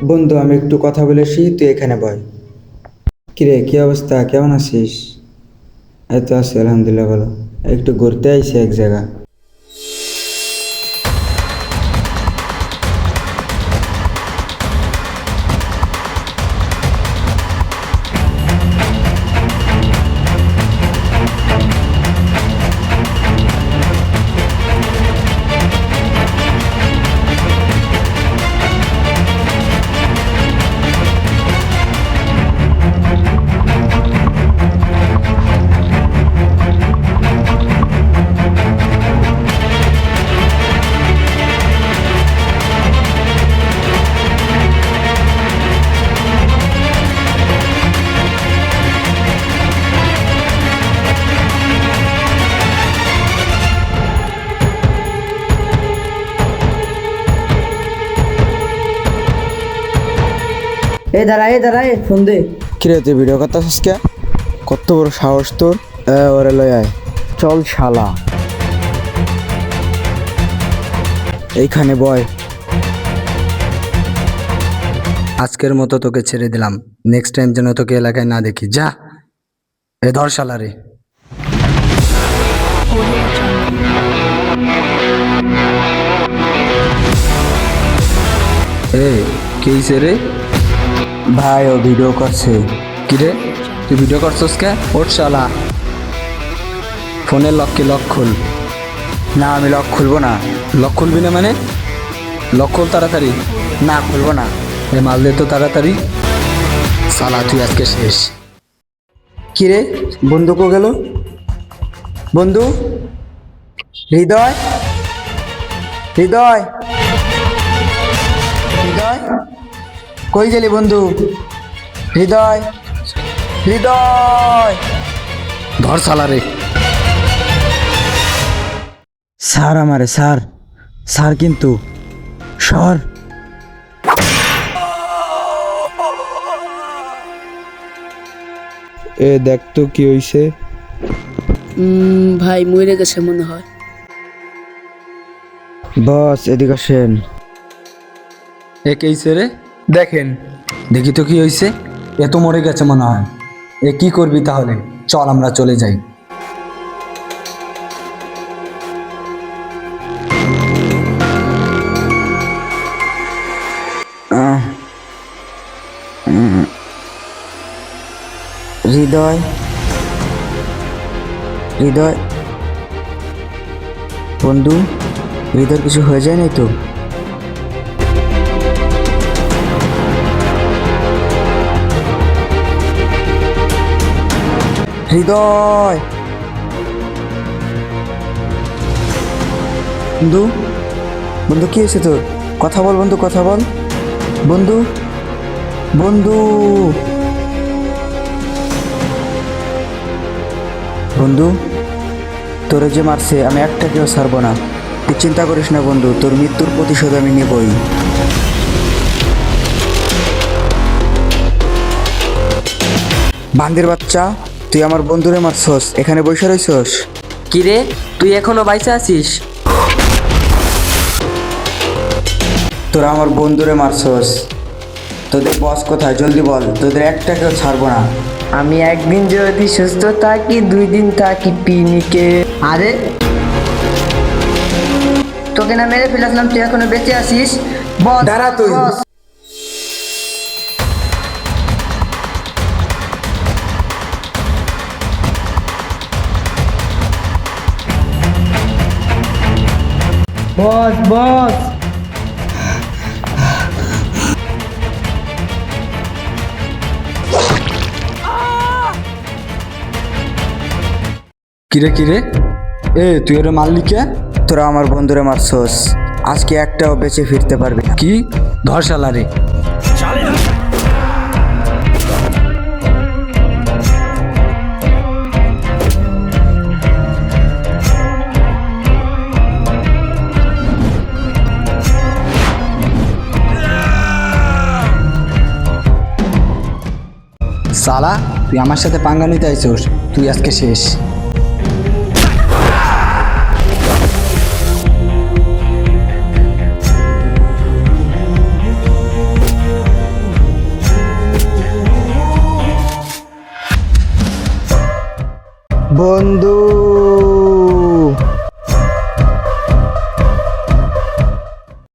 বন্ধু, আমি একটু কথা বলে আসি, তুই এখানে বয়। কিরে, কি অবস্থা, কেমন আছিস? এই তো আছি, আলহামদুলিল্লাহ ভালো। একটু ঘুরতে আইছি এক জায়গা। এই দাঁড়া ফোন দে। কিরে, তুই ভিডিও করতেছিস কে? কত বড় সাহস তোর! ওরে লয় আয়। চল শালা। এইখানে বয়। আজকের মতো তোকে ছেড়ে দিলাম, নেক্সট টাইম যেন তোকে এলাকায় না দেখি। যা, এ ধর শালারে। এ কে রে? ভাই, ও ভিডিও করছে। কিরে, তুই ভিডিও করছস কে? ওঠ শালা, ফোনের লক খুল। না, আমি লক খুলবো না। লক খুলবি না মানে? লক খোল তাড়াতাড়ি। না, খুলবো না। এ মাল দে তো তাড়াতাড়ি। শালা তুই আজকে শেষ। কিরে, বন্ধু কো গেল? বন্ধু, হৃদয়, হৃদয়, হৃদয়, কই গেলি বন্ধু? হৃদয়, হৃদয়। ধর শালারে। স্যার, আমারে স্যার, স্যার কিন্তু সর। এ দেখ তো কি হইছে। ভাই মরে গেছে মনে হয়। বস, এদিকে আসেন। এ কে রে? দেখেন। দেখি তো কি হইছে। এ তো মরে গেছে মনে হয়। এ কি করবি তাহলে? চল আমরা চলে যাই। হৃদয়, হৃদয়, বন্ধু, হৃদয়ের কিছু হয়ে যায় নাই তো? হৃদয়, বন্ধু, বন্ধু কি হয়েছে তোর? কথা বল বন্ধু, কথা বল বন্ধু, বন্ধু, বন্ধু, তোরে যে মারছে আমি একটাকেও ছাড়বো না। তুই চিন্তা করিস না বন্ধু, তোর মৃত্যুর প্রতিশোধ আমি নেবই। বান্দির বাচ্চা, তুই আমার বন্ধুরে মারছস, এখানে বসে রইছস? কিরে, তুই এখনো বাইসা আছিস? তোরা আমার বন্ধুরে মারছস। তোদের বস কোথায়? জলদি বল, তোদের একটাকেও ছাড়বো না। আমি একদিন যদি সুস্থ থাকি, 2 দিন থাকি পিনিকে। আরে তোকে না মেরে ফেলেছিলাম, তুই এখনো বেঁচে আছিস? বস, দাঁড়া তুই। বস। বস, বস। কিরে কিরে, এ তুই ওরে মারলি কে? তোরা আমার বন্ধুরে মারছস, আজকে একটাও বেঁচে ফিরতে পারবি না। কি? ধর শালারে। শালা, তুই আমার সাথে পাঙ্গা নিতে আইছস, তুই আজকে শেষ। বন্ধু